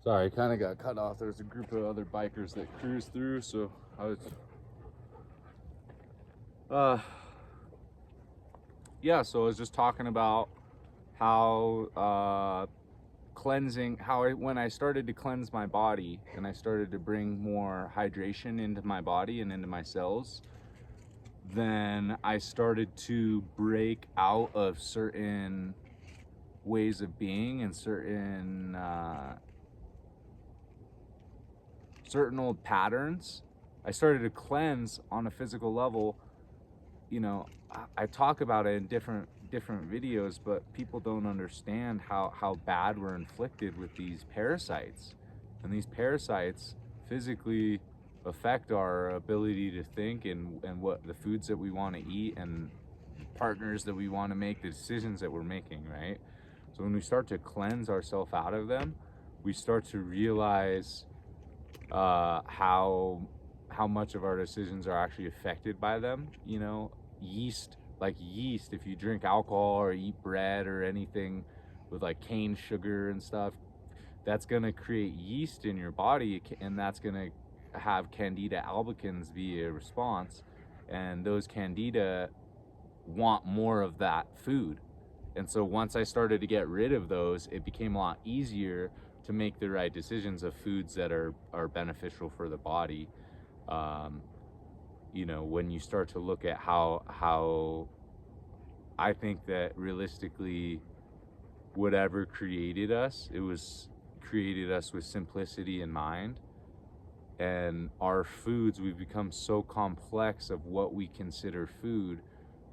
Sorry, I kind of got cut off. There's a group of other bikers that cruised through, so I was, uh, yeah. So I was just talking about how cleansing, when I started to cleanse my body and I started to bring more hydration into my body and into my cells, then I started to break out of certain ways of being and certain old patterns. I started to cleanse on a physical level. You know, I talk about it in different videos, but people don't understand how bad we're inflicted with these parasites. And these parasites physically affect our ability to think and what the foods that we want to eat and partners that we want to make, the decisions that we're making, right? So when we start to cleanse ourselves out of them, we start to realize how much of our decisions are actually affected by them. You know, yeast, if you drink alcohol or eat bread or anything with like cane sugar and stuff, that's going to create yeast in your body, and that's going to have candida albicans be a response, and those candida want more of that food. And so once I started to get rid of those, it became a lot easier to make the right decisions of foods that are beneficial for the body. Um, you know, when you start to look at how I think that realistically, whatever created us, it was created us with simplicity in mind. And our foods, we've become so complex of what we consider food.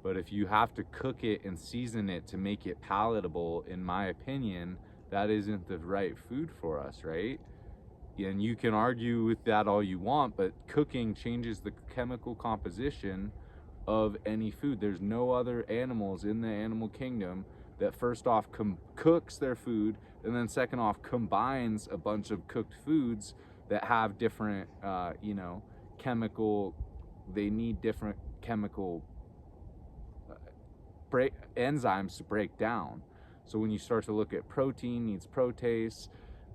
But if you have to cook it and season it to make it palatable, in my opinion, that isn't the right food for us, right? And you can argue with that all you want, but cooking changes the chemical composition of any food. There's no other animals in the animal kingdom that first off cooks their food, and then second off combines a bunch of cooked foods that have different chemical, they need different chemical enzymes to break down. So when you start to look at protein needs protease,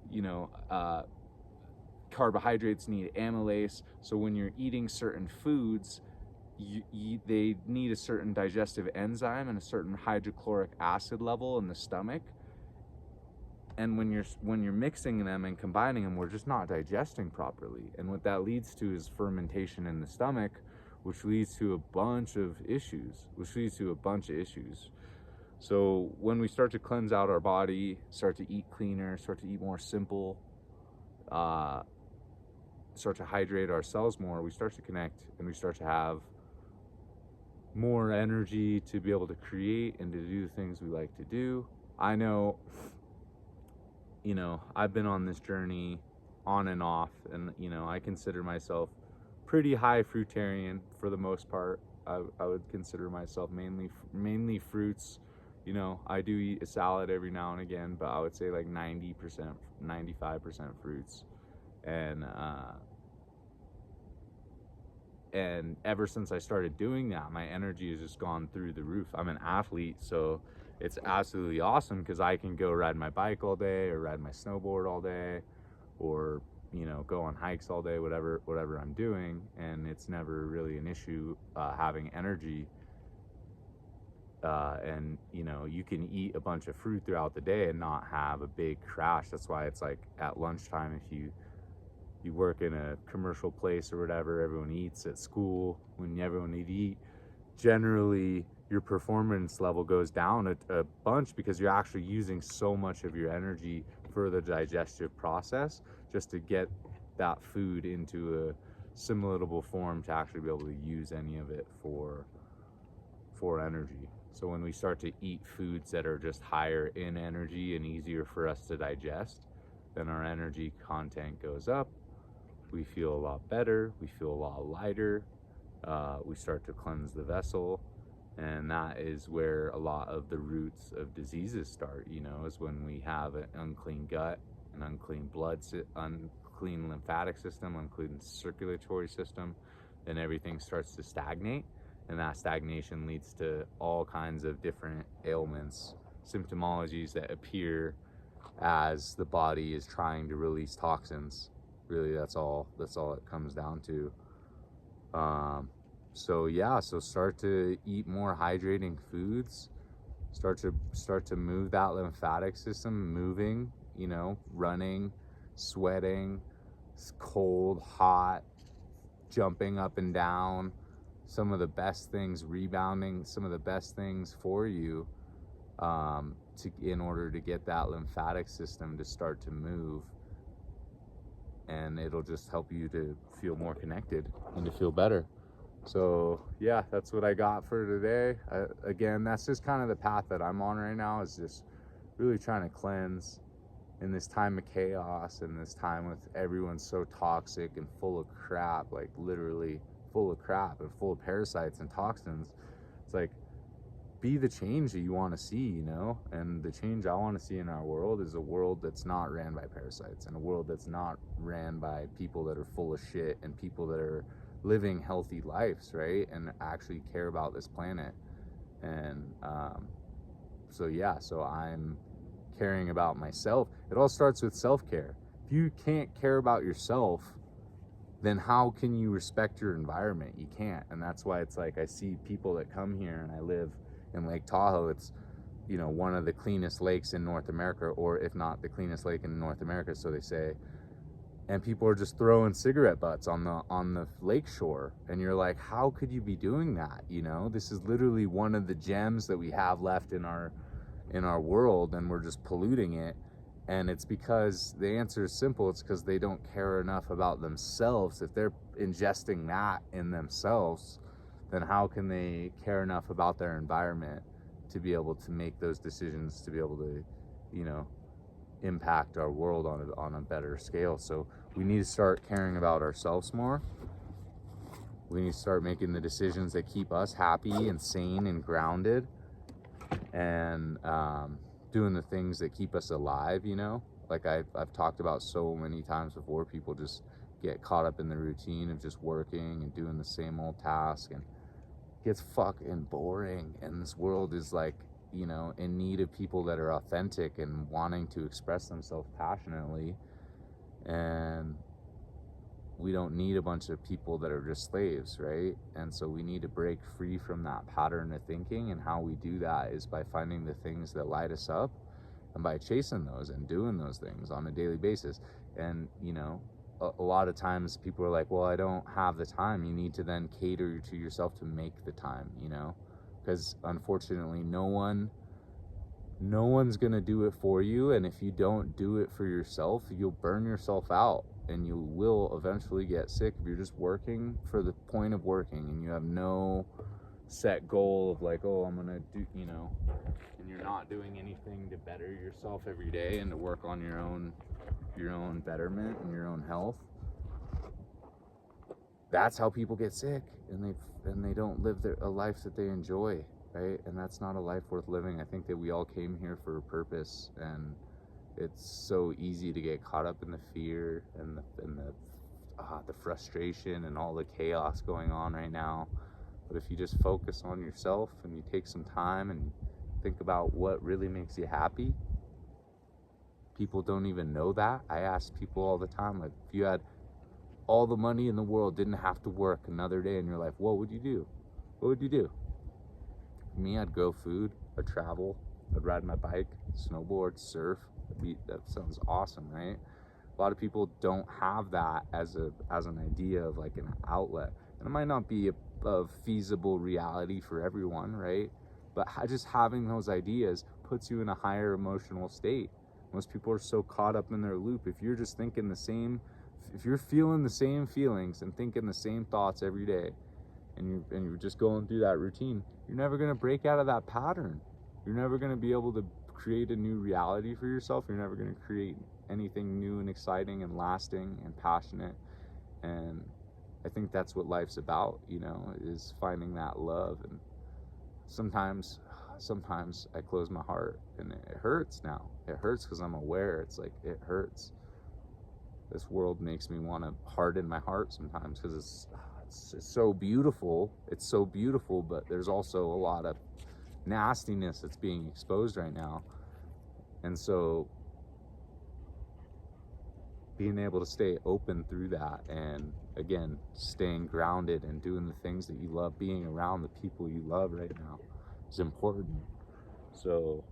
you know, carbohydrates need amylase. So when you're eating certain foods, they need a certain digestive enzyme and a certain hydrochloric acid level in the stomach. And when you're mixing them and combining them, we're just not digesting properly. And what that leads to is fermentation in the stomach, which leads to a bunch of issues. So when we start to cleanse out our body, start to eat cleaner, start to eat more simple, start to hydrate ourselves more, we start to connect and we start to have more energy to be able to create and to do the things we like to do. I know, I've been on this journey on and off, and, I consider myself pretty high fruitarian for the most part. I would consider myself mainly fruits. I do eat a salad every now and again, but I would say like 90%, 95% fruits. And ever since I started doing that, my energy has just gone through the roof. I'm an athlete, so it's absolutely awesome because I can go ride my bike all day or ride my snowboard all day, or go on hikes all day, whatever I'm doing, and it's never really an issue having energy. And you can eat a bunch of fruit throughout the day and not have a big crash. That's why it's like at lunchtime, if you work in a commercial place or whatever, everyone eats at school. When everyone eat, generally your performance level goes down a bunch because you're actually using so much of your energy for the digestive process just to get that food into a assimilatable form to actually be able to use any of it for energy. So when we start to eat foods that are just higher in energy and easier for us to digest, then our energy content goes up. We feel a lot better, we feel a lot lighter, we start to cleanse the vessel, and that is where a lot of the roots of diseases start, is when we have an unclean gut, an unclean unclean lymphatic system, unclean circulatory system, then everything starts to stagnate, and that stagnation leads to all kinds of different ailments, symptomologies that appear as the body is trying to release toxins. Really, that's all it comes down to. So yeah, so start to eat more hydrating foods. Start to move that lymphatic system, moving, you know, running, sweating, cold, hot, jumping up and down. Some of the best things, rebounding, some of the best things for you, in order to get that lymphatic system to start to move. And it'll just help you to feel more connected and to feel better. So yeah, that's what I got for today. Again, that's just kind of the path that I'm on right now, is just really trying to cleanse in this time of chaos, and this time with everyone so toxic and full of crap, like literally full of crap and full of parasites and toxins. It's like, be the change that you want to see, you know? And the change I want to see in our world is a world that's not ran by parasites, and a world that's not ran by people that are full of shit, and people that are living healthy lives, right? And actually care about this planet. And so yeah, so I'm caring about myself. It all starts with self-care. If you can't care about yourself, then how can you respect your environment? You can't. And that's why it's like, I see people that come here, and I live in Lake Tahoe. It's, you know, one of the cleanest lakes in North America, or if not the cleanest lake in North America, so they say. And people are just throwing cigarette butts on the lake shore, and you're like, how could you be doing that? You know, this is literally one of the gems that we have left in our world, and we're just polluting it. And it's because the answer is simple. It's because they don't care enough about themselves. If they're ingesting that in themselves, then how can they care enough about their environment to be able to make those decisions, to be able to, you know, impact our world on a better scale? So we need to start caring about ourselves more. We need to start making the decisions that keep us happy and sane and grounded, and doing the things that keep us alive, you know? Like I've talked about so many times before, people just get caught up in the routine of just working and doing the same old task, and it gets fucking boring. And this world is like, you know, in need of people that are authentic and wanting to express themselves passionately. And we don't need a bunch of people that are just slaves, right? And so we need to break free from that pattern of thinking, and how we do that is by finding the things that light us up, and by chasing those and doing those things on a daily basis. And, you know, a lot of times people are like, well, I don't have the time. You need to then cater to yourself to make the time, you know? Because unfortunately, no one's gonna do it for you. And if you don't do it for yourself, you'll burn yourself out, and you will eventually get sick if you're just working for the point of working, and you have no set goal of like, oh, I'm gonna do, you know, and you're not doing anything to better yourself every day and to work on your own betterment and your own health. That's how people get sick, and they don't live a life that they enjoy, right? And that's not a life worth living. I think that we all came here for a purpose, and it's so easy to get caught up in the fear and the frustration and all the chaos going on right now. But if you just focus on yourself, and you take some time and think about what really makes you happy, people don't even know that. I ask people all the time, like, if you had all the money in the world, didn't have to work another day in your life, what would you do? What would you do? For me, I'd grow food, I'd travel, I'd ride my bike, snowboard, surf. That sounds awesome, right? A lot of people don't have that as an idea of like an outlet, and it might not be a feasible reality for everyone, right? But just having those ideas puts you in a higher emotional state. Most people are so caught up in their loop. If you're just thinking if you're feeling the same feelings and thinking the same thoughts every day, and you're just going through that routine, you're never going to break out of that pattern. You're never going to be able to create a new reality for yourself. You're never going to create anything new and exciting and lasting and passionate. And I think that's what life's about, you know, is finding that love. And sometimes I close my heart, and it hurts now. It hurts because I'm aware. It's like, it hurts. This world makes me want to harden my heart sometimes, because it's so beautiful. It's so beautiful, but there's also a lot of nastiness that's being exposed right now. And so being able to stay open through that, and again, staying grounded and doing the things that you love, being around the people you love right now is important. So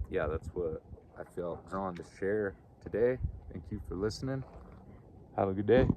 yeah, that's what I felt drawn to share today. Thank you for listening. Have a good day.